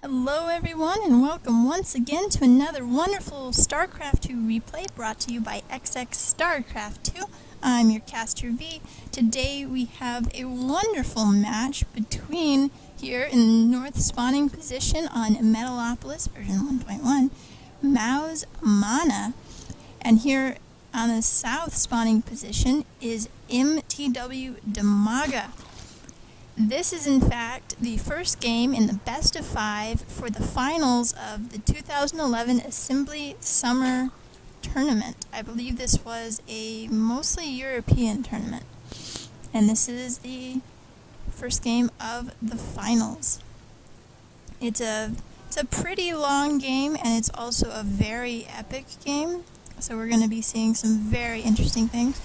Hello everyone and welcome once again to another wonderful StarCraft 2 replay brought to you by XXSC2. I'm your caster V. Today we have a wonderful match between here in the north spawning position on Metalopolis version 1.1, mouzMaNa, and here on the south spawning position is mtwDIMAGA. This is in fact the first game in the best of 5 for the finals of the 2011 Assembly Summer Tournament. I believe this was a mostly European tournament. And this is the first game of the finals. It's a pretty long game, and it's also a very epic game. So we're going to be seeing some very interesting things.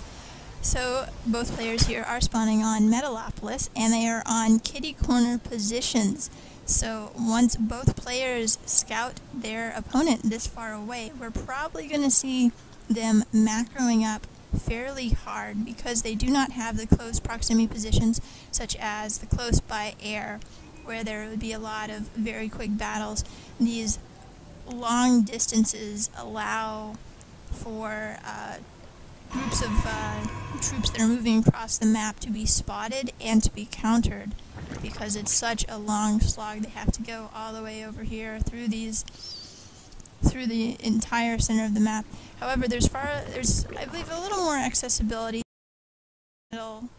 So both players here are spawning on Metalopolis, and they are on kitty corner positions. So once both players scout their opponent this far away, we're probably going to see them macroing up fairly hard because they do not have the close proximity positions such as the close by air, where there would be a lot of very quick battles. These long distances allow for groups of troops that are moving across the map to be spotted and to be countered, because it's such a long slog. They have to go all the way over here through the entire center of the map. However, there's I believe a little more accessibility than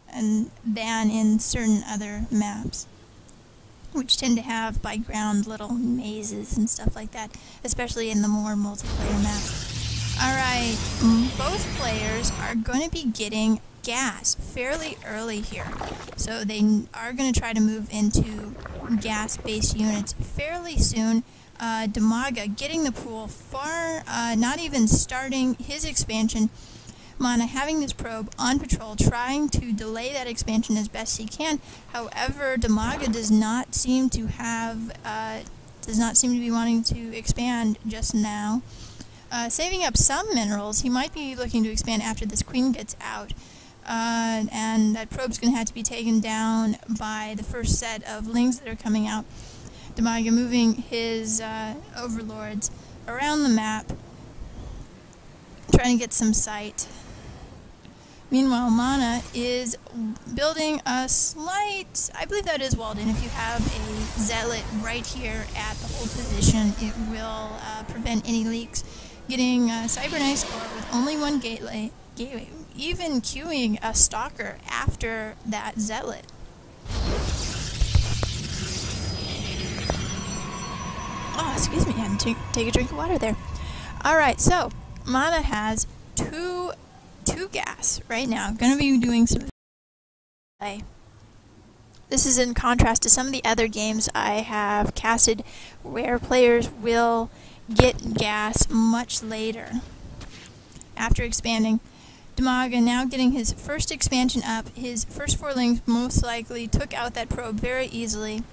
in certain other maps, which tend to have by ground little mazes and stuff like that, especially in the more multiplayer maps. Alright, both players are going to be getting gas fairly early here. So they are going to try to move into gas-based units fairly soon. DIMAGA getting the pool far, not even starting his expansion. Mana having this probe on patrol, trying to delay that expansion as best he can. However, DIMAGA does not seem to be wanting to expand just now. Saving up some minerals. He might be looking to expand after this queen gets out. And that probe's going to have to be taken down by the first set of lings that are coming out. DIMAGA moving his overlords around the map, trying to get some sight. Meanwhile, Mana is building a slight, I believe that is walled in. If you have a zealot right here at the whole position, it will prevent any leaks. Getting Cybernice with only one gateway, even queuing a stalker after that zealot. Oh, excuse me, I had to take a drink of water there. Alright, so Mana has two gas right now. Going to be doing some play. This is in contrast to some of the other games I have casted where players will get gas much later after expanding. DIMAGA now getting his first expansion up. His first 4 lings most likely took out that probe very easily.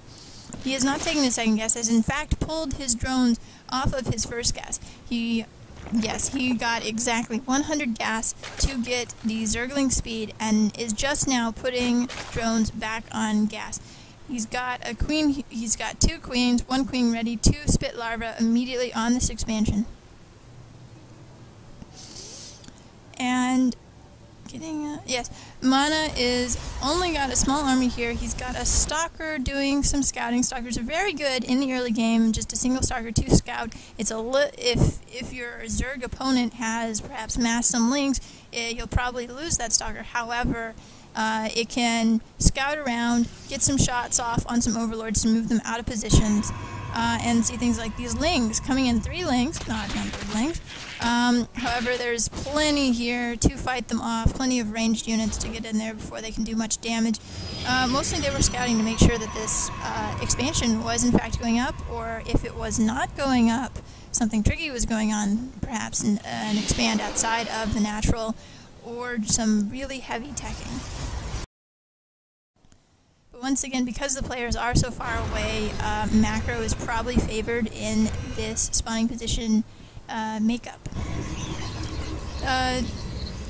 He is not taking the second gas, has in fact pulled his drones off of his first gas. He got exactly 100 gas to get the Zergling speed and is just now putting drones back on gas. He's got a queen, he's got 2 queens, 1 queen ready, 2 spit larvae immediately on this expansion. And getting, yes, Mana is only got a small army here. He's got a stalker doing some scouting. Stalkers are very good in the early game, just a single stalker to scout. It's if your Zerg opponent has perhaps massed some lings, you'll probably lose that stalker. However, it can scout around, get some shots off on some overlords to move them out of positions, and see things like these lings coming in. 3 lings, not numbered lings. However, there's plenty here to fight them off, plenty of ranged units to get in there before they can do much damage. Mostly they were scouting to make sure that this expansion was in fact going up, or if it was not going up, something tricky was going on, perhaps an expand outside of the natural, or some really heavy teching. But once again, because the players are so far away, macro is probably favored in this spawning position makeup.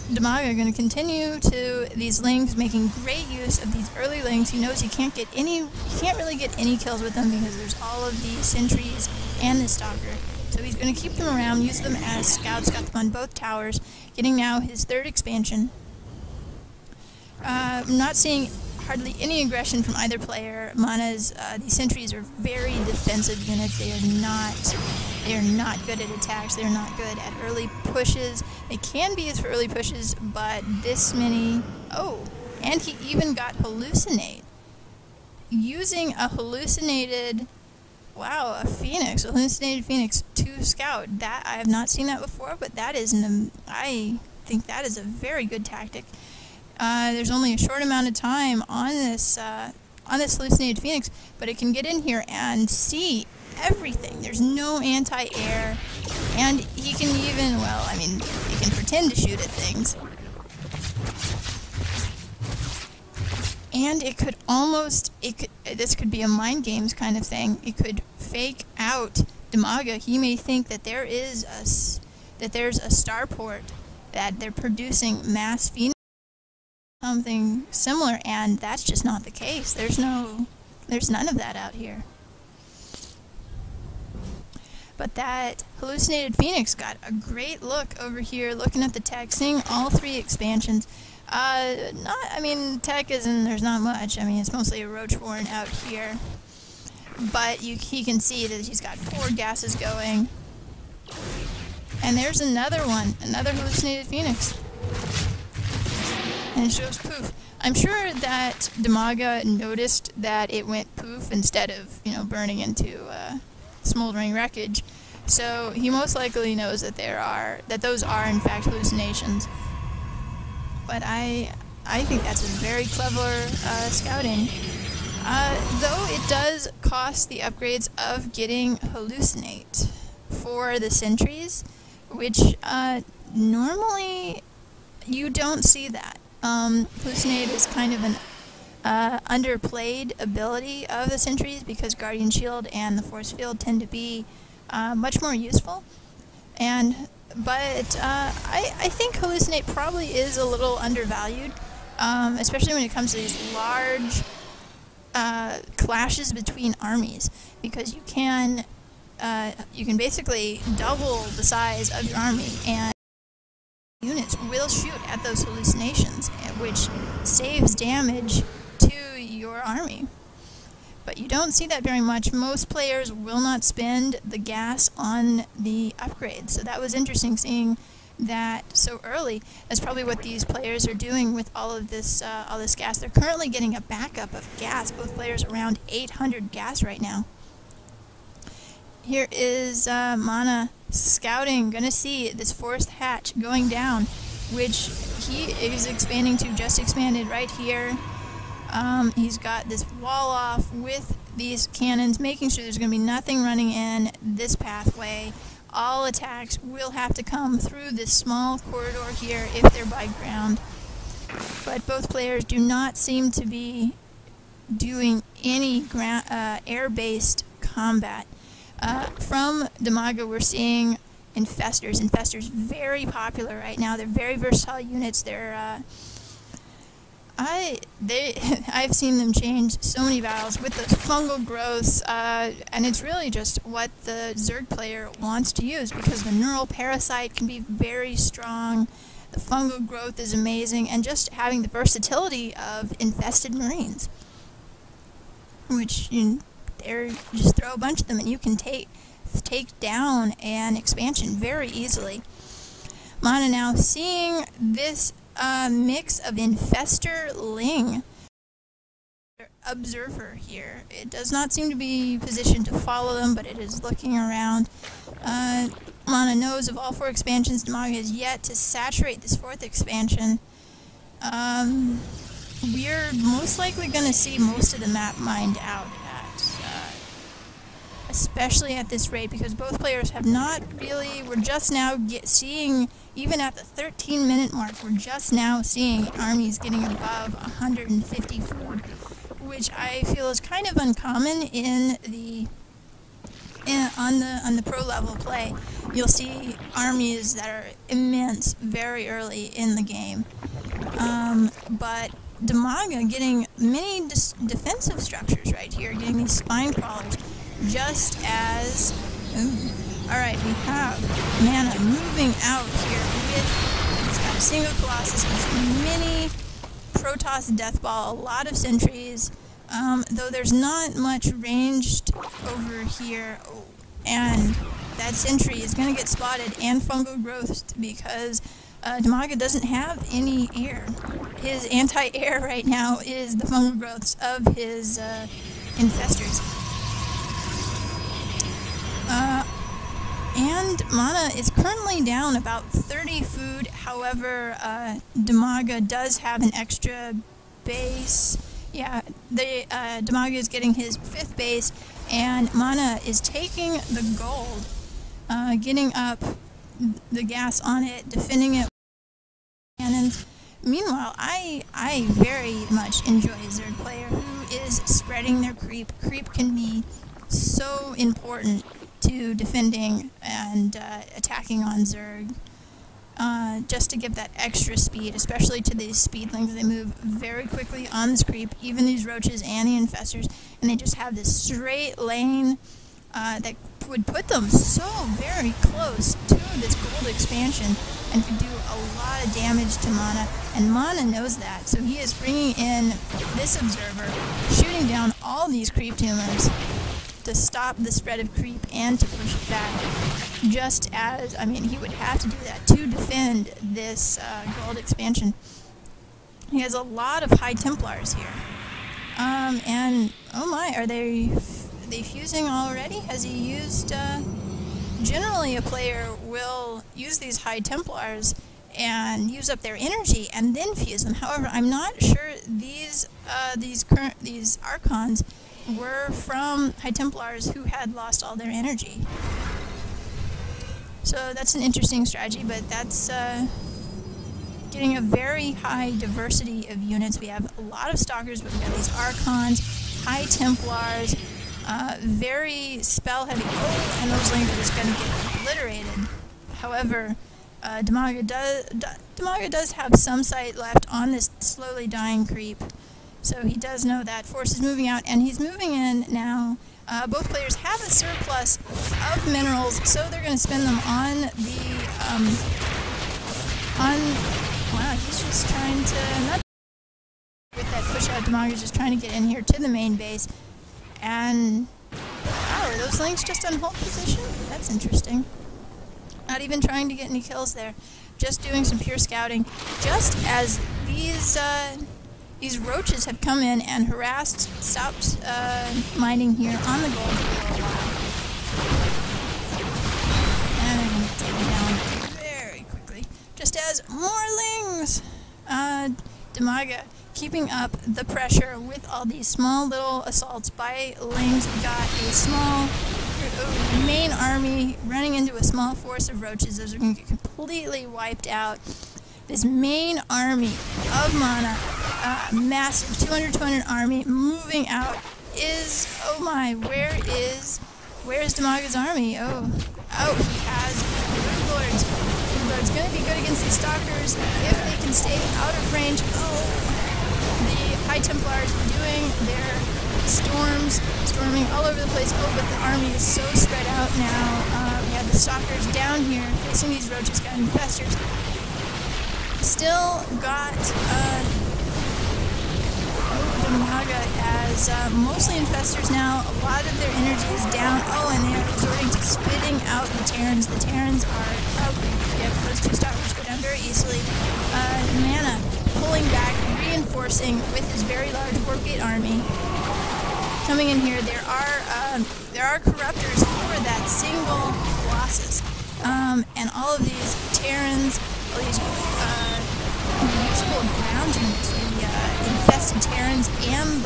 DIMAGA going to continue to these lings, making great use of these early lings. He knows he can't really get any kills with them because there's all of the sentries and the stalker. So he's going to keep them around, use them as scouts, got them on both towers, getting now his third expansion. I'm not seeing hardly any aggression from either player. Mana's, these sentries are very defensive units. They are not good at attacks. They're not good at early pushes. They can be used for early pushes, but this many... Oh, and he even got hallucinate. Using a hallucinated... Wow, a phoenix, a hallucinated phoenix to scout. That I have not seen that before, but that is I think that is a very good tactic. There's only a short amount of time on this hallucinated phoenix, but it can get in here and see everything. There's no anti-air, and he can even, well, I mean, he can pretend to shoot at things. And it could almost, this could be a mind games kind of thing. It could fake out DIMAGA. He may think that there's a starport, that they're producing mass phoenix, something similar, and that's just not the case. There's none of that out here. But that hallucinated phoenix got a great look over here, looking at the tech, seeing all three expansions. I mean, tech isn't, there's not much. I mean, it's mostly a roach warren out here. But he can see that he's got 4 gases going. And there's another one, another hallucinated phoenix. And it shows poof. I'm sure that DIMAGA noticed that it went poof instead of, you know, burning into smoldering wreckage. So he most likely knows that those are in fact hallucinations. But I think that's a very clever scouting. Though it does cost the upgrades of getting hallucinate for the sentries, which normally you don't see that. Hallucinate is kind of an underplayed ability of the sentries because Guardian Shield and the Force Field tend to be much more useful. But I think hallucinate probably is a little undervalued, especially when it comes to these large clashes between armies, because you can basically double the size of your army, and units will shoot at those hallucinations, which saves damage to your army. But you don't see that very much. Most players will not spend the gas on the upgrades, so that was interesting seeing that so early. That's probably what these players are doing with all this gas. They're currently getting a backup of gas. Both players around 800 gas right now. Here is Mana scouting, gonna see this forest hatch going down, which he is expanding to, just expanded right here. He's got this wall off with these cannons, making sure there's gonna be nothing running in this pathway. All attacks will have to come through this small corridor here if they're by ground. But both players do not seem to be doing any air-based combat. From DIMAGA, we're seeing infestors. Infestors very popular right now. They're very versatile units. They're I've seen them change so many battles with those fungal growths, and it's really just what the Zerg player wants to use, because the neural parasite can be very strong, the fungal growth is amazing, and just having the versatility of infested marines, which just throw a bunch of them and you can take down an expansion very easily. Mana now seeing this mix of infestor ling observer here. It does not seem to be positioned to follow them, but it is looking around. Mana knows of all 4 expansions, DIMAGA has yet to saturate this 4th expansion. We're most likely going to see most of the map mined out, especially at this rate, because both players have not really, we're just now seeing, even at the 13-minute mark, we're just now seeing armies getting above 154, which I feel is kind of uncommon in the on the pro level play. you'll see armies that are immense very early in the game. But DIMAGA getting many defensive structures right here, getting these spine crawlers, just as... Alright, we have Mana moving out here with... He's got a single Colossus with mini Protoss Death Ball, a lot of sentries, though there's not much ranged over here, and that sentry is going to get spotted and fungal growth because DIMAGA doesn't have any air. His anti-air right now is the fungal growths of his infestors. And Mana is currently down about 30 food, however, DIMAGA does have an extra base. Yeah, DIMAGA is getting his 5th base, and Mana is taking the gold, getting up the gas on it, defending it with cannons. Meanwhile, I very much enjoy a Zerg player who is spreading their creep. Creep can be so important to defending and attacking on Zerg, just to give that extra speed, especially to these speedlings. They move very quickly on this creep, even these roaches and the infestors, and they just have this straight lane that would put them so very close to this gold expansion and could do a lot of damage to Mana, and Mana knows that, so he is bringing in this observer, shooting down all these creep tumors to stop the spread of creep and to push it back, just as, I mean, he would have to do that to defend this gold expansion. He has a lot of High Templars here. And, oh my, are they fusing already? Has he used, generally a player will use these High Templars and use up their energy and then fuse them. However, I'm not sure these Archons were from High Templars who had lost all their energy. So that's an interesting strategy, but that's getting a very high diversity of units. We have a lot of Stalkers, but we have these Archons, High Templars, very spell heavy. Oh, and those lanes are just going to get obliterated. However, DIMAGA does have some sight left on this slowly dying creep. So he does know that. Force is moving out, and he's moving in now. Both players have a surplus of minerals, so they're going to spend them on the, wow, he's just trying to, not with that push out, DIMAGA's just trying to get in here to the main base. And, wow, are those links just on hold position? That's interesting. Not even trying to get any kills there. Just doing some pure scouting. Just as these roaches have come in and stopped mining here on the gold for a while. And I'm going to take it down very quickly. Just as more lings! DIMAGA keeping up the pressure with all these small little assaults by lings. We got a small main army running into a small force of roaches. Those are going to get completely wiped out. This main army of Mana, massive 200 army moving out is, oh my, where's DIMAGA's army? Oh, he has Broodlords. Broodlords going to be good against these Stalkers if they can stay out of range. Oh, the High Templars doing their storming all over the place. Oh, but the army is so spread out now. We have the Stalkers down here facing these roaches, got infestors. Still got DIMAGA as mostly infestors now. A lot of their energy is down. Oh, and they are resorting to spitting out the Terrans. The Terrans are yeah, those two Stalkers go down very easily. Mana pulling back, reinforcing with his very large Warp Gate army. Coming in here, there are corruptors for that single Colossus, and all of these Terrans, all these useful ground units, the infested Terrans, and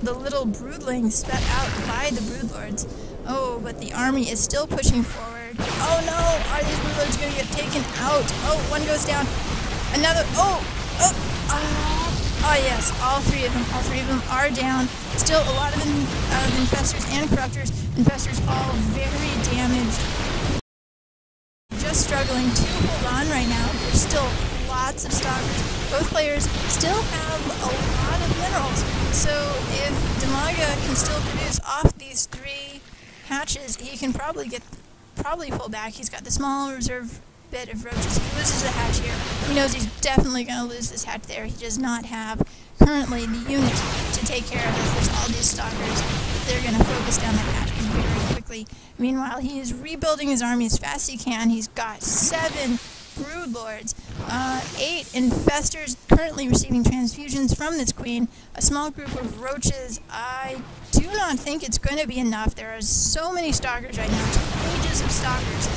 the little broodlings spat out by the Broodlords. Oh, but the army is still pushing forward. Oh no, are these Broodlords going to get taken out? Oh, one goes down. Another. Oh yes, all three of them are down. Still a lot of infestors and corruptors. Infestors all very damaged. Just struggling to hold on right now. There's still lots of stalkers. Both players still have a lot of minerals. So if DIMAGA can still produce off these 3 hatches, he can probably pull back. He's got the small reserve bit of roaches. He loses a hatch here. He knows he's definitely going to lose this hatch there. He does not have currently the unit to take care of this. There's all these stalkers. They're going to focus down that hatch very quickly. Meanwhile, he is rebuilding his army as fast as he can. He's got 7 broodlords, 8 infestors currently receiving transfusions from this queen, a small group of roaches. I do not think it's going to be enough. There are so many stalkers right now, pages of stalkers,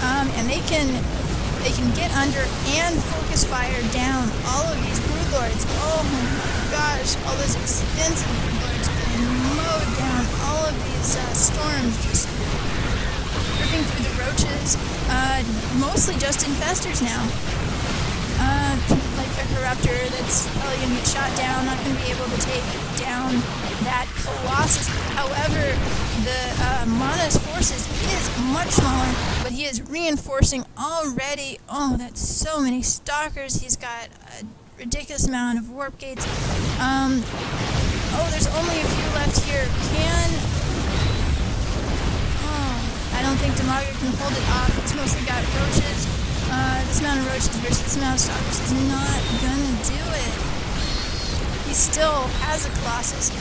and they can get under and focus fire down all of these broodlords. Oh my gosh, all those extensive broodlords being mowed down. All of these storms just ripping through the roaches. Mostly just infestors now. Like a corruptor that's probably going to get shot down, not going to be able to take down that colossus. However, the mouz's forces is much smaller, but he is reinforcing already. Oh, that's so many stalkers. He's got a ridiculous amount of warp gates. Oh, there's only a few left here. I don't think DIMAGA can hold it off. He's mostly got roaches. This amount of roaches versus this amount of stalkers is not gonna do it. He still has a colossus.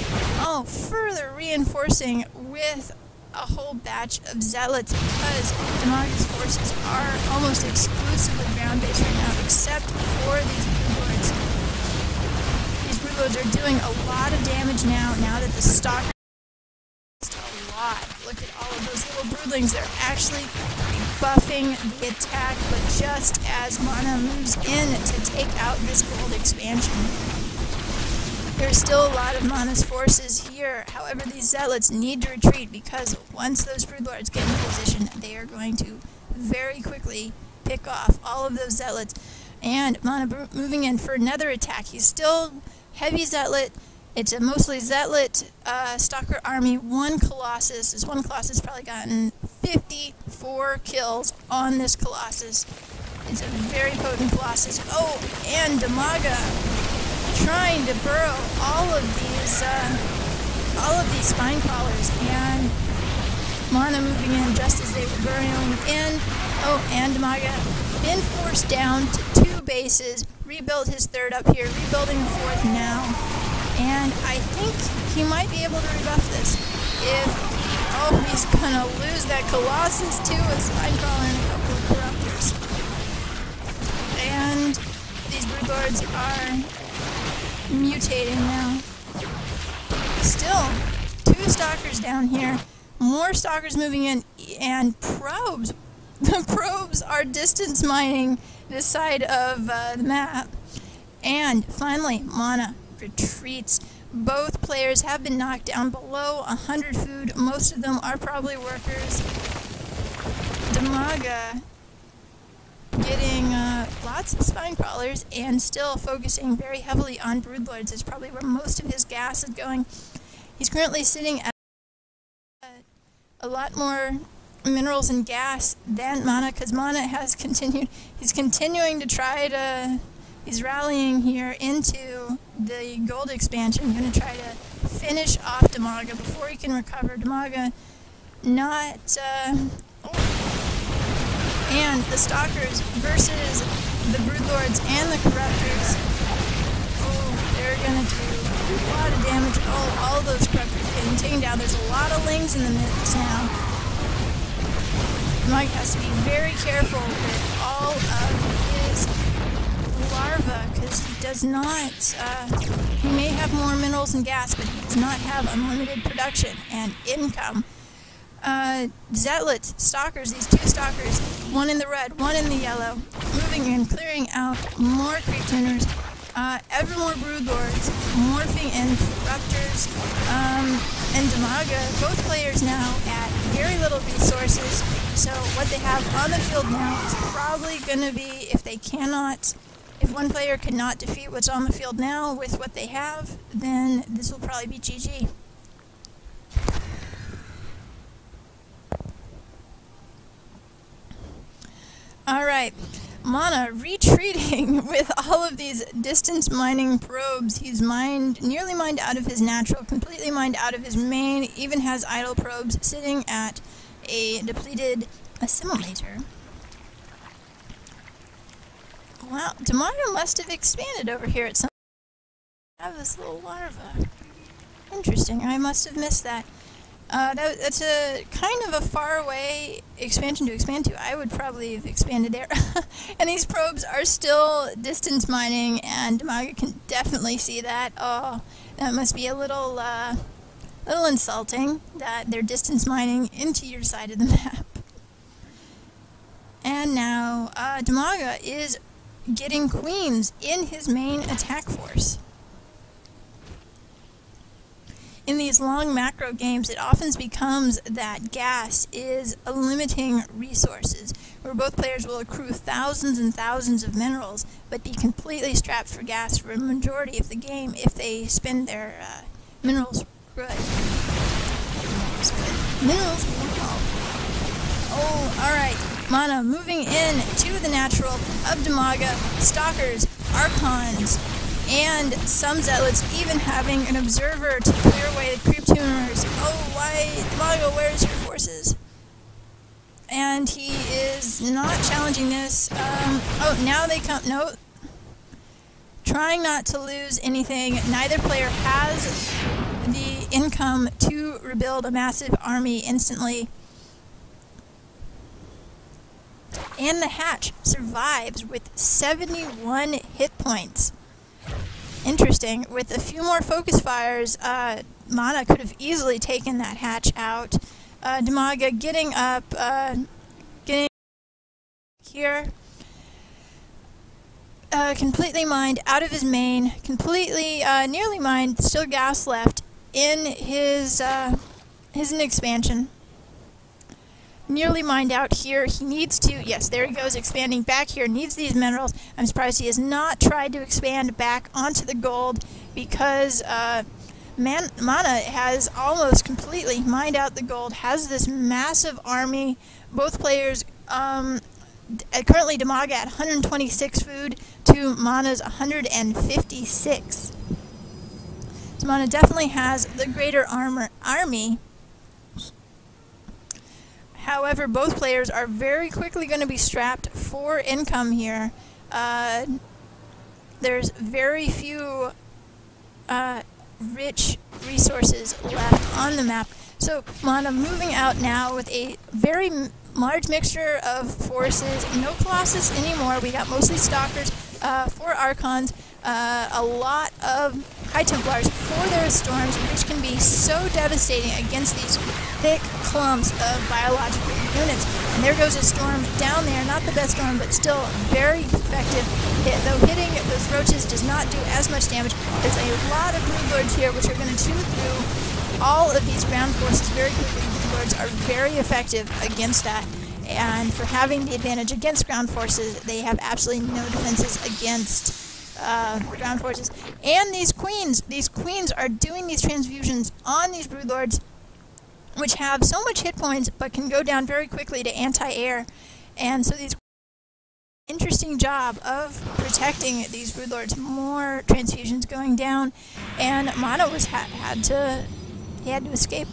Oh, further reinforcing with a whole batch of zealots because DIMAGA's forces are almost exclusively ground-based right now, except for these broodlords. These broodlords are doing a lot of damage now that the stalkers a lot. Look at all of those little broodlings. They're actually buffing the attack, but just as mouzMaNa moves in to take out this gold expansion. There's still a lot of mouz's forces here. However, these zealots need to retreat because once those broodlords get in position, they are going to very quickly pick off all of those zealots. And mouzMaNa moving in for another attack. He's still heavy zealot. It's a mostly zealot stalker army. One colossus. This one colossus probably gotten 54 kills on this colossus. It's a very potent colossus. Oh, and DIMAGA trying to burrow all of these spine crawlers, and mouzMaNa moving in just as they were burrowing in. Oh, and DIMAGA been forced down to 2 bases. Rebuilt his 3rd up here. Rebuilding the 4th now. And I think he might be able to rebuff this. He's gonna lose that Colossus too, a spine crawler and a couple of corruptors. And these broodlords are mutating now. Still, 2 stalkers down here, more stalkers moving in, and probes. The probes are distance mining this side of the map. And finally, mouzMaNa retreats. Both players have been knocked down below 100 food. Most of them are probably workers. DIMAGA getting lots of spine crawlers and still focusing very heavily on broodlords is probably where most of his gas is going. He's currently sitting at a lot more minerals and gas than mouzMaNa, because mouzMaNa has continued. He's continuing to try to. He's rallying here into the gold expansion. Going to try to finish off DIMAGA before he can recover. DIMAGA not. And the stalkers versus the broodlords and the corruptors. Oh, they're going to do a lot of damage. Oh, all those corruptors getting taken down. There's a lot of lings in the mix now. DIMAGA has to be very careful with all of his larva, because he does not, he may have more minerals and gas, but he does not have unlimited production and income. Zealots, stalkers, these 2 stalkers, one in the red, one in the yellow, moving in, clearing out more creep tuners, ever more broodlords, morphing in corruptors, and DIMAGA, both players now at very little resources, so what they have on the field now is probably going to be, if if one player could not defeat what's on the field now with what they have, then this will probably be GG. Alright, Mana retreating with all of these distance mining probes. He's nearly mined out of his natural, completely mined out of his main, even has idle probes sitting at a depleted assimilator. Wow, DIMAGA must have expanded over here at some point. I have this little larva. Interesting, I must have missed that. That's a kind of a far away expansion to expand to. I would probably have expanded there. And these probes are still distance mining, and DIMAGA can definitely see that. Oh, that must be a little insulting that they're distance mining into your side of the map. And now, DIMAGA is getting queens in his main attack force. In these long macro games, it often becomes that gas is a limiting resources, where both players will accrue thousands and thousands of minerals, but be completely strapped for gas for a majority of the game if they spend their minerals good. Minerals well. Oh, alright. Mana moving in to the natural of DIMAGA, Stalkers, Archons, and some Zealots even having an observer to clear away the creep tuners. Oh, why, DIMAGA, where's your forces? And he is not challenging this. Oh, now they come, no. Trying not to lose anything. Neither player has the income to rebuild a massive army instantly. And the hatch survives with 71 hit points. Interesting. With a few more focus fires, Mana could have easily taken that hatch out. DIMAGA getting up, getting here. Completely mined out of his main. Completely, nearly mined. Still gas left in his expansion. Nearly mined out here. He needs to, yes, there he goes, expanding back here, needs these minerals. I'm surprised he has not tried to expand back onto the gold because Mana has almost completely mined out the gold, has this massive army. Both players, currently DIMAGA at 126 food to Mana's 156. So Mana definitely has the greater army. However, both players are very quickly going to be strapped for income here. There's very few rich resources left on the map. So Mana moving out now with a very large mixture of forces. No Colossus anymore. We got mostly Stalkers, 4 Archons, a lot of High Templars for their storms, which can be so devastating against these thick clumps of biological units. And there goes a storm down there, not the best storm, but still very effective hit. Though hitting those roaches does not do as much damage, there's a lot of Broodlords here which are going to chew through all of these ground forces very quickly. Broodlords are very effective against that. And for having the advantage against ground forces, they have absolutely no defenses against ground forces. And these queens are doing these transfusions on these Broodlords, which have so much hit points but can go down very quickly to anti-air. And so these interesting job of protecting these Broodlords. More transfusions going down, and Mana had to escape.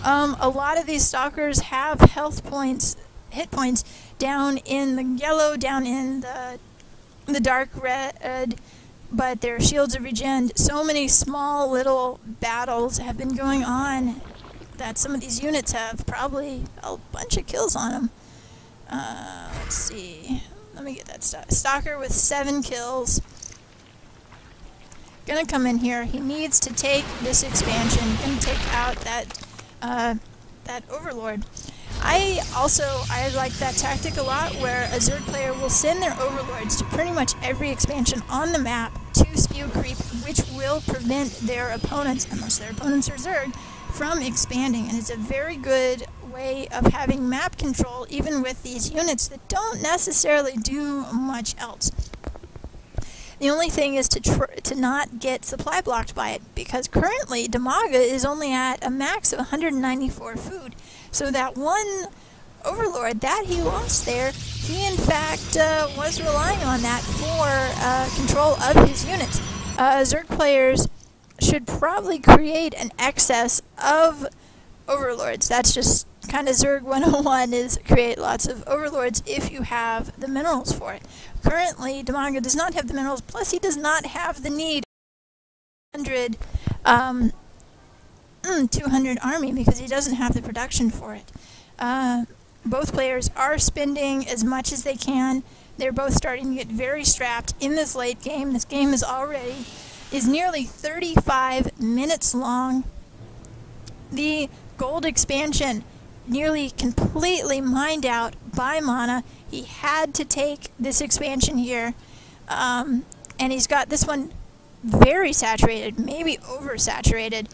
A lot of these Stalkers have hit points down in the yellow, down in the dark red, but their shields are regened. So many small little battles have been going on that some of these units have probably a bunch of kills on them. Let's see. Let me get that Stalker with 7 kills. Gonna come in here. He needs to take this expansion. Gonna take out that Overlord. I like that tactic a lot, where a Zerg player will send their Overlords to pretty much every expansion on the map to spew creep, which will prevent their opponents, unless their opponents are Zerg, from expanding. And it's a very good way of having map control, even with these units that don't necessarily do much else. The only thing is to not get supply blocked by it, because currently DIMAGA is only at a max of 194 food. So that one Overlord that he lost there, he in fact was relying on that for control of his units. Zerg players should probably create an excess of Overlords. That's just kind of Zerg 101, is create lots of Overlords if you have the minerals for it. Currently, DIMAGA does not have the minerals, plus he does not have the need 200 army, because he doesn't have the production for it. Both players are spending as much as they can. They're both starting to get very strapped in this late game. This game is nearly 35 minutes long. The gold expansion nearly completely mined out by mouzMaNa. He had to take this expansion here, and he's got this one very saturated, maybe oversaturated.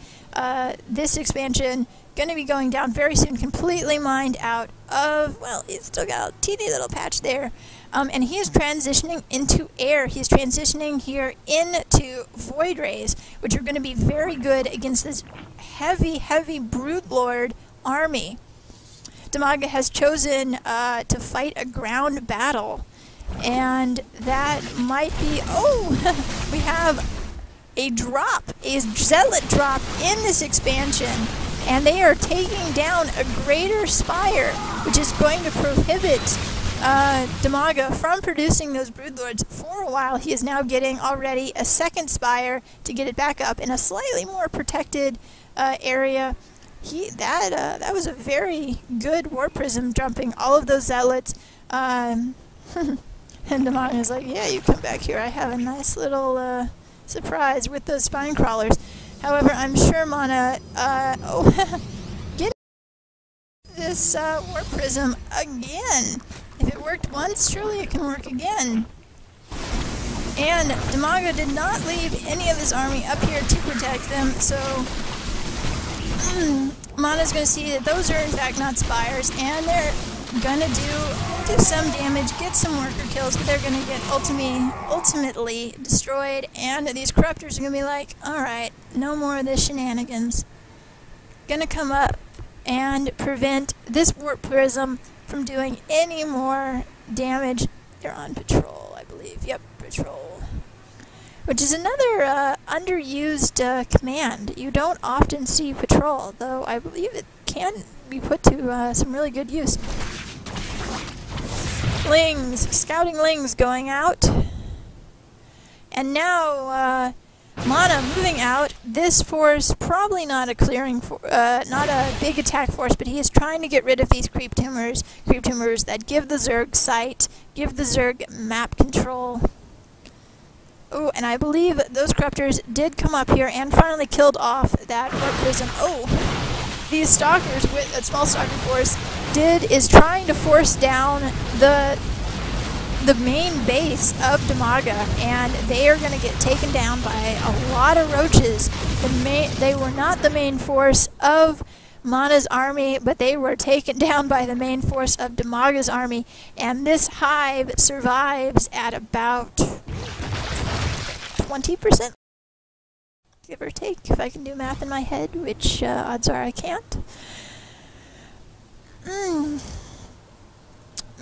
This expansion going to be going down very soon, completely mined out of, well, he's still got a teeny little patch there. And he is transitioning into air. He's transitioning here into Void Rays, which are going to be very good against this heavy, heavy Broodlord army. DIMAGA has chosen to fight a ground battle, and that might be, oh, we have a drop, a zealot drop in this expansion, and they are taking down a greater spire, which is going to prohibit DIMAGA from producing those Broodlords for a while. He is now getting already a second spire to get it back up in a slightly more protected area. That was a very good War Prism, dumping all of those zealots. And DIMAGA is like, yeah, you come back here. I have a nice little surprise with those spine crawlers. However, I'm sure mouzMaNa, get this War Prism again. If it worked once, surely it can work again. And DIMAGA did not leave any of his army up here to protect them, so mouzMaNa's going to see that those are in fact not spires, and they're going to do some damage, get some worker kills, but they're going to get ultimately destroyed, and these corruptors are going to be like, alright, no more of this shenanigans. Going to come up and prevent this Warp Prism from doing any more damage. They're on patrol, I believe. Yep, patrol. Which is another underused command. You don't often see patrol, though I believe it can be put to some really good use. Lings, scouting lings going out. And now mouzMaNa moving out. This force, probably not a clearing, not a big attack force, but he is trying to get rid of these creep tumors that give the Zerg sight, give the Zerg map control. Oh, and I believe those corruptors did come up here and finally killed off that Warp Prism. Oh, these stalkers with that small stalker force is trying to force down the main base of DIMAGA, and they are going to get taken down by a lot of roaches. They were not the main force of mouzMaNa's army, but they were taken down by the main force of DIMAGA's army, and this hive survives at about 20%, give or take, if I can do math in my head, which odds are I can't.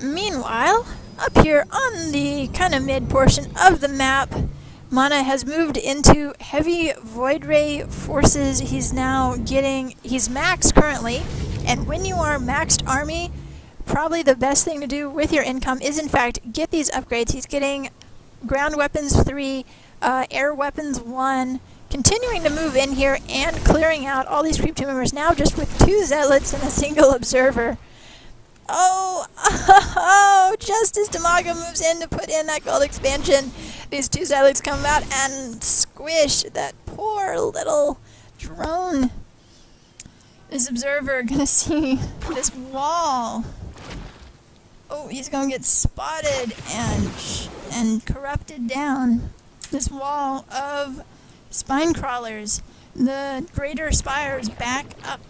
Meanwhile, up here on the kind of mid portion of the map, mouzMaNa has moved into heavy Void Ray forces. He's maxed currently, and when you are maxed army, probably the best thing to do with your income is in fact get these upgrades. He's getting ground weapons 3, air weapons 1, continuing to move in here and clearing out all these creep members now just with 2 zealots and a single observer. Oh, just as DIMAGA moves in to put in that gold expansion, these 2 zealots come out and squish that poor little drone. This observer gonna see this wall. Oh, he's gonna get spotted and corrupted down. This wall of spine crawlers. The greater spires back up.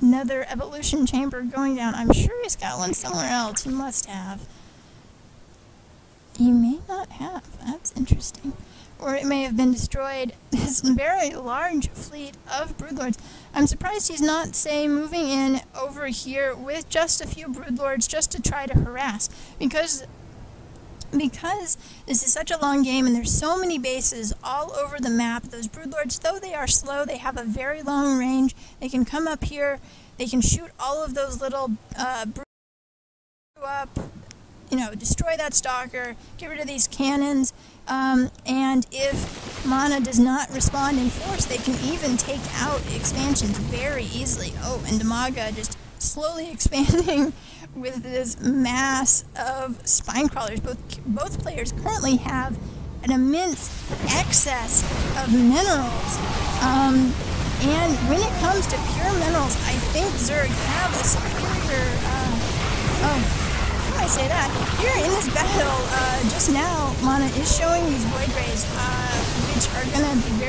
Another evolution chamber going down. I'm sure he's got one somewhere else. He must have. He may not have. That's interesting. Or it may have been destroyed. This very large fleet of broodlords. I'm surprised he's not, say, moving in over here with just a few broodlords just to try to harass. Because this is such a long game and there's so many bases all over the map, those broodlords, though they are slow, they have a very long range. They can come up here, they can shoot all of those little broodlords up, you know, destroy that stalker, get rid of these cannons, and if Mana does not respond in force, they can even take out expansions very easily. Oh, and DIMAGA just slowly expanding with this mass of spine crawlers. Both players currently have an immense excess of minerals. And when it comes to pure minerals, I think Zerg have a superior, I say that. Here in this battle, just now, Mana is showing these void rays, which are gonna be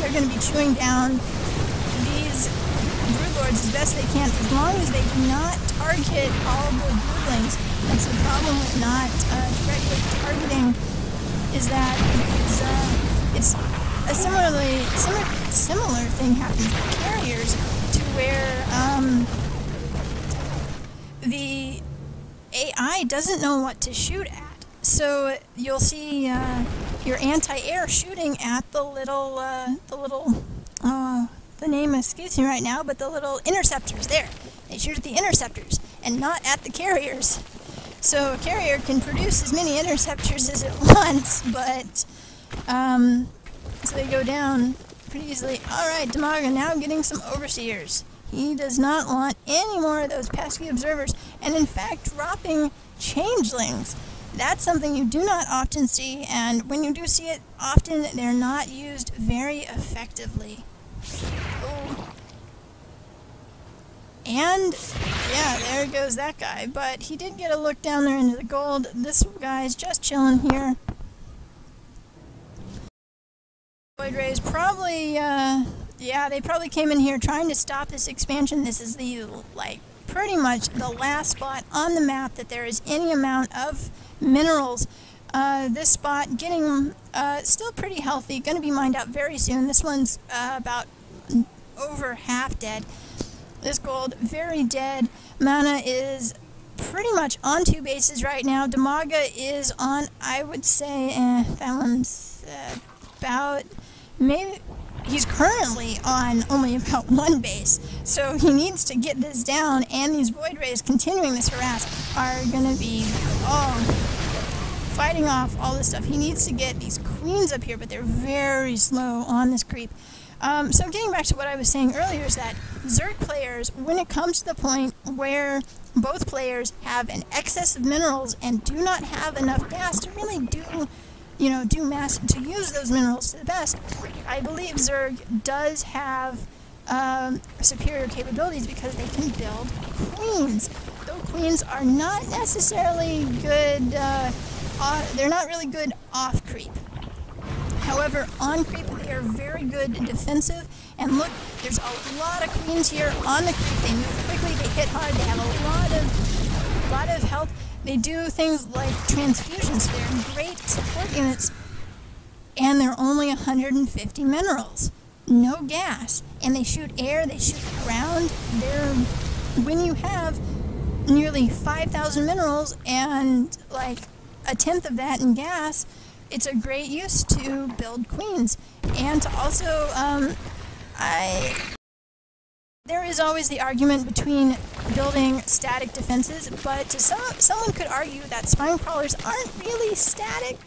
they're gonna be chewing down these broodlords as best they can, as long as they do not target all the broodlings. That's the problem with not directly targeting, is that it's a similar thing happens with carriers, to where the AI doesn't know what to shoot at. So you'll see your anti-air shooting at the name escapes me right now, but the little interceptors there. They shoot at the interceptors and not at the carriers. So a carrier can produce as many interceptors as it wants, but so they go down pretty easily. Alright, DIMAGA now getting some overseers. He does not want any more of those pesky observers, and in fact dropping changelings. That's something you do not often see, and when you do see it often, they're not used very effectively. Oh. And yeah, there goes that guy, but he did get a look down there into the gold. This guy's just chilling here. Void rays probably, yeah, they probably came in here trying to stop this expansion. This is the, like, pretty much the last spot on the map that there is any amount of minerals. This spot getting still pretty healthy, going to be mined out very soon. This one's about over half dead. This gold, very dead. Mana is pretty much on 2 bases right now. DIMAGA is on, I would say, that one's about, maybe, he's currently on only about 1 base. So he needs to get this down, and these void rays continuing this harass are going to be, fighting off all this stuff. He needs to get these queens up here, but they're very slow on this creep. So getting back to what I was saying earlier is that Zerg players, when it comes to the point where both players have an excess of minerals and do not have enough gas to really do use those minerals to the best, I believe Zerg does have superior capabilities because they can build queens. Though queens are not necessarily good, they're not really good off creep. However, on creep they are very good defensive, and look, there's a lot of queens here on the creep. They move quickly, they hit hard, they have a lot of health. They do things like transfusions. They're great support units, and they're only 150 minerals. No gas. And they shoot air, they shoot ground. When you have nearly 5,000 minerals and like a tenth of that in gas, it's a great use to build queens. And to also, there is always the argument between building static defenses, but someone could argue that spine crawlers aren't really static,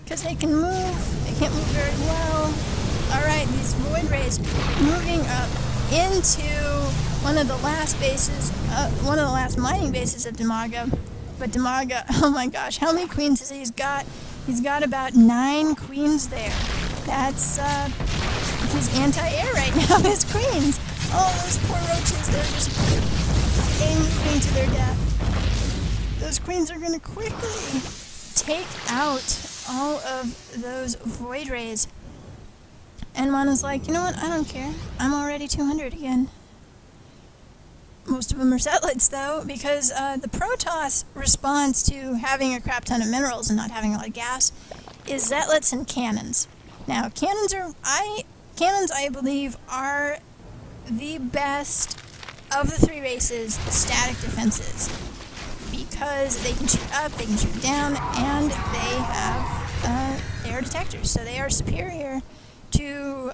because they can move, they can't move very well. Alright, these void rays moving up into one of the last bases, one of the last mining bases of DIMAGA. But DIMAGA, oh my gosh, how many queens has he got? He's got about 9 queens there. That's, he's anti-air right now, his queens. Oh, those poor roaches, they're just moving to their death. Those queens are gonna quickly take out all of those void rays. And Mana's like, you know what, I don't care. I'm already 200 again. mouz most of them are Zealots, though, because the Protoss response to having a crap ton of minerals and not having a lot of gas is Zealots and cannons. Now, cannons, I believe, are the best of the three races static defenses, because they can shoot up, they can shoot down, and they have air detectors, so they are superior to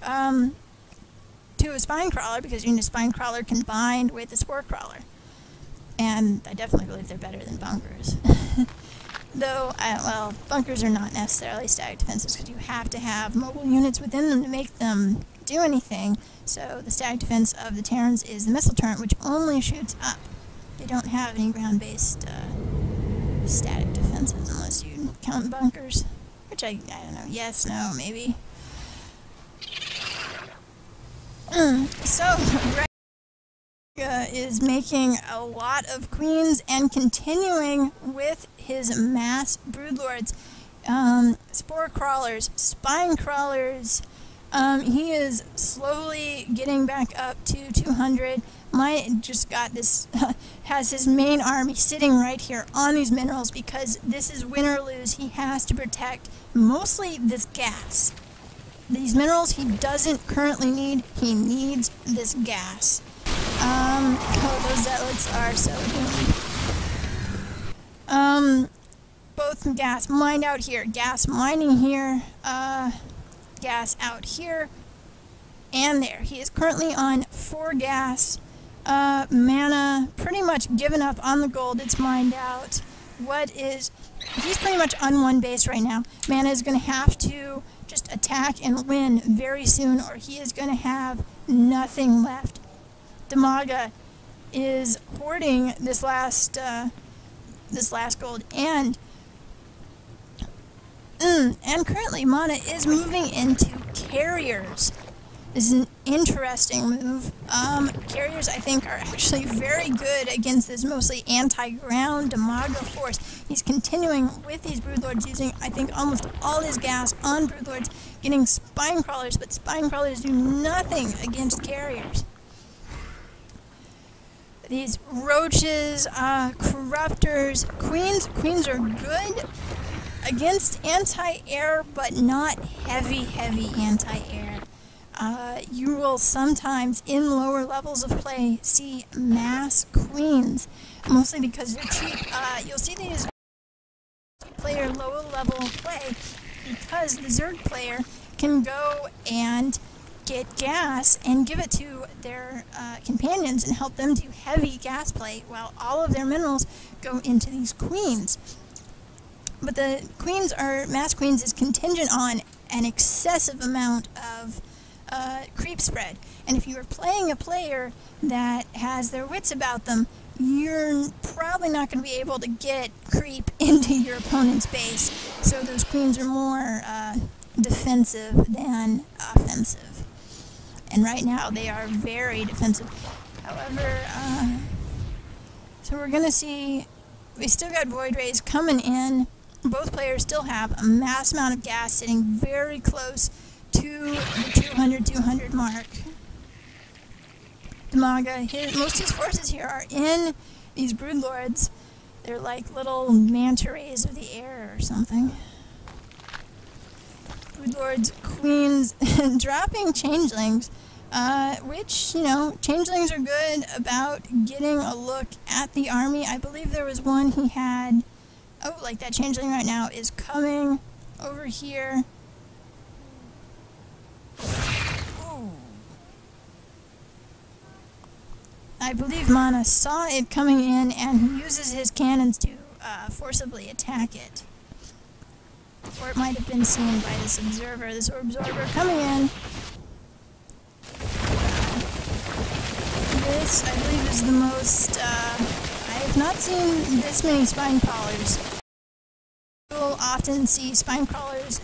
a spine crawler, because you need a spine crawler combined with a spore crawler. And I definitely believe they're better than bunkers. Though, well, bunkers are not necessarily static defenses, because you have to have mobile units within them to make them do anything. So the static defense of the Terrans is the missile turret, which only shoots up. They don't have any ground-based static defenses, unless you count bunkers. Which I don't know, yes, no, maybe. So, DIMAGA is making a lot of queens and continuing with his mass broodlords, spore crawlers, spine crawlers. He is slowly getting back up to 200. Just got this, has his main army sitting right here on these minerals, because this is win or lose. He has to protect mostly this gas. These minerals he doesn't currently need. He needs this gas. Oh, those Zealots are so doomed. Both gas mined out here, gas mining here, gas out here, and there. He is currently on 4 gas. Mana pretty much given up on the gold. It's mined out. He's pretty much on 1 base right now. Mana is going to have to just attack and win very soon, or he is going to have nothing left. DIMAGA is hoarding this last gold, and currently Mana is moving into carriers. This is an interesting move. Carriers, I think, are actually very good against this mostly anti-ground DIMAGA force. He's continuing with these broodlords, using, I think, almost all his gas on broodlords, getting spine crawlers, but spine crawlers do nothing against carriers. These roaches, corruptors, queens are good against anti-air, but not heavy anti-air. You will sometimes, in lower levels of play, see mass queens, mostly because they're cheap. You'll see these player lower level play because the Zerg player can go and get gas and give it to their companions and help them do heavy gas play, while all of their minerals go into these queens. But the mass queens is contingent on an excessive amount of creep spread. And if you are playing a player that has their wits about them, you're probably not going to be able to get creep into your opponent's base. So those queens are more defensive than offensive. And right now they are very defensive. However, so we're going to see, we still got Void Rays coming in. Both players still have a mass amount of gas sitting very close to the 200 mark. DIMAGA, most of his forces here are in these broodlords. They're like little manta rays of the air or something. Broodlords, queens, dropping changelings, which, you know, changelings are good about getting a look at the army. I believe there was one he had, oh, like that changeling right now is coming over here. I believe Mana saw it coming in, and he uses his cannons to forcibly attack it. Or it might have been seen by this observer, this absorber coming in. This, I believe, is the most, I have not seen this many spine crawlers. You'll often see spine crawlers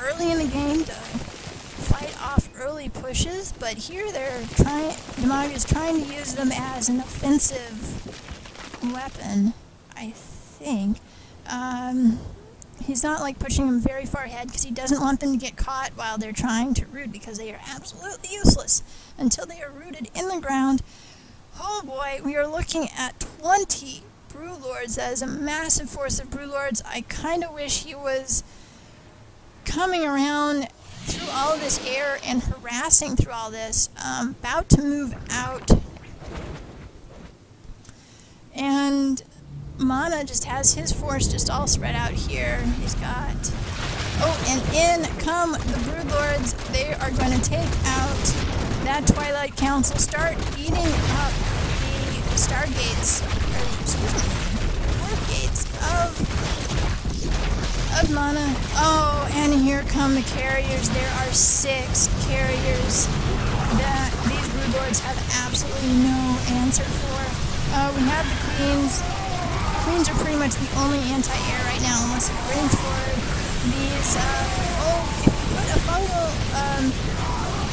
early in the game to fight off early pushes, but here DIMAGA is trying to use them as an offensive weapon, I think. He's not like pushing them very far ahead because he doesn't want them to get caught while they're trying to root, because they are absolutely useless until they are rooted in the ground. Oh oh boy, we are looking at 20 Broodlords. That is a massive force of Broodlords. I kind of wish he was coming around through all of this air and harassing through all this. About to move out. And Mana just has his force just all spread out here. He's got... Oh, and in come the Broodlords. They are going to take out that Twilight Council, start eating up the Stargates, or excuse me, Warp Gates of Mana. Oh, and here come the carriers. There are 6 carriers that these Broodlords have absolutely no answer for. We have the Queens. Queens are pretty much the only anti-air right now, unless you bring forward these, if you put a fungal,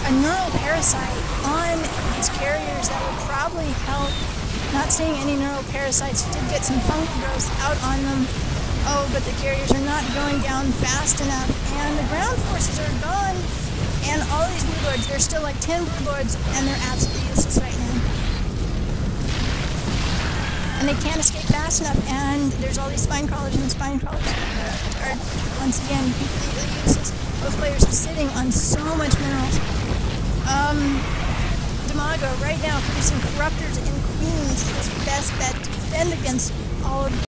a neural parasite on these carriers, that would probably help. Not seeing any neural parasites, did get some fungal growth out on them. Oh, but the carriers are not going down fast enough, and the ground forces are gone, and all these Broodlords, there's still like 10 Broodlords, and they're absolutely useless right now. And they can't escape fast enough, and there's all these spine crawlers, and the spine crawlers are, once again, completely useless. Both players are sitting on so much minerals. DIMAGA right now producing Corruptors and Queens. His best bet to defend against all of them.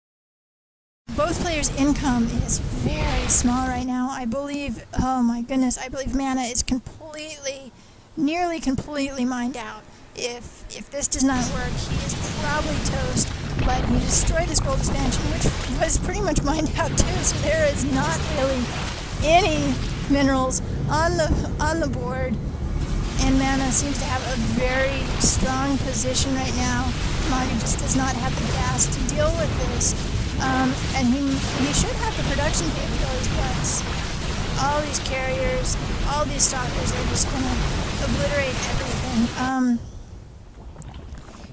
Both players' income is very small right now. I believe, oh my goodness, I believe Mana is completely, nearly completely mined out. If this does not work, he is probably toast, but he destroyed his gold expansion, which was pretty much mined out too, so there is not really any minerals on the board, and Mana seems to have a very strong position right now. Maga just does not have the gas to deal with this, and he should have the production capabilities, but all these carriers, all these stalkers are just going to obliterate everything.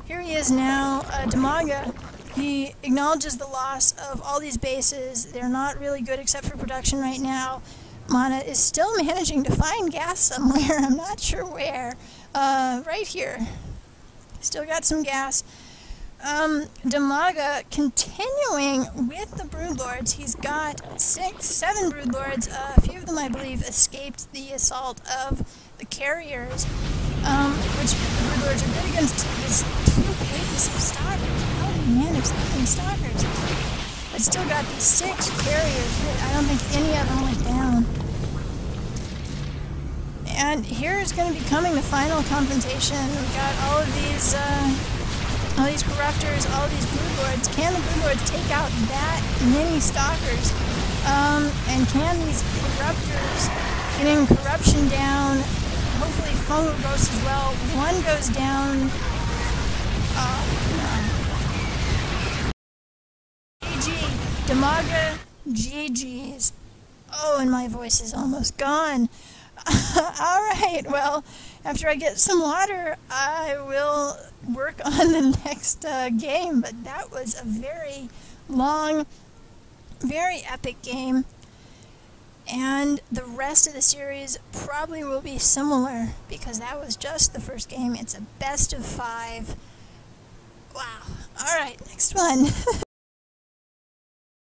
Here he is now, DIMAGA. He acknowledges the loss of all these bases. They're not really good except for production right now. Mana is still managing to find gas somewhere. I'm not sure where. Right here. Still got some gas. DIMAGA continuing with the Broodlords. He's got 7 Broodlords. A few of them, I believe, escaped the assault of the carriers. Which the Broodlords are good against this 2 pages of stalkers. How do you manage that many stalkers? But still got these 6 carriers that I don't think any of them went down. And here is going to be coming the final confrontation. We've got all of these Corruptors, all of these Broodlords. Can the Broodlords take out that many stalkers? And can these Corruptors getting corruption down? Hopefully fungal growth as well. One goes down. No. GG. DIMAGA. GG's. Oh, and my voice is almost gone. Alright, well, after I get some water, I will work on the next game. But that was a very long, very epic game. And the rest of the series probably will be similar, because that was just the first game. It's a best of 5. Wow. Alright, next one.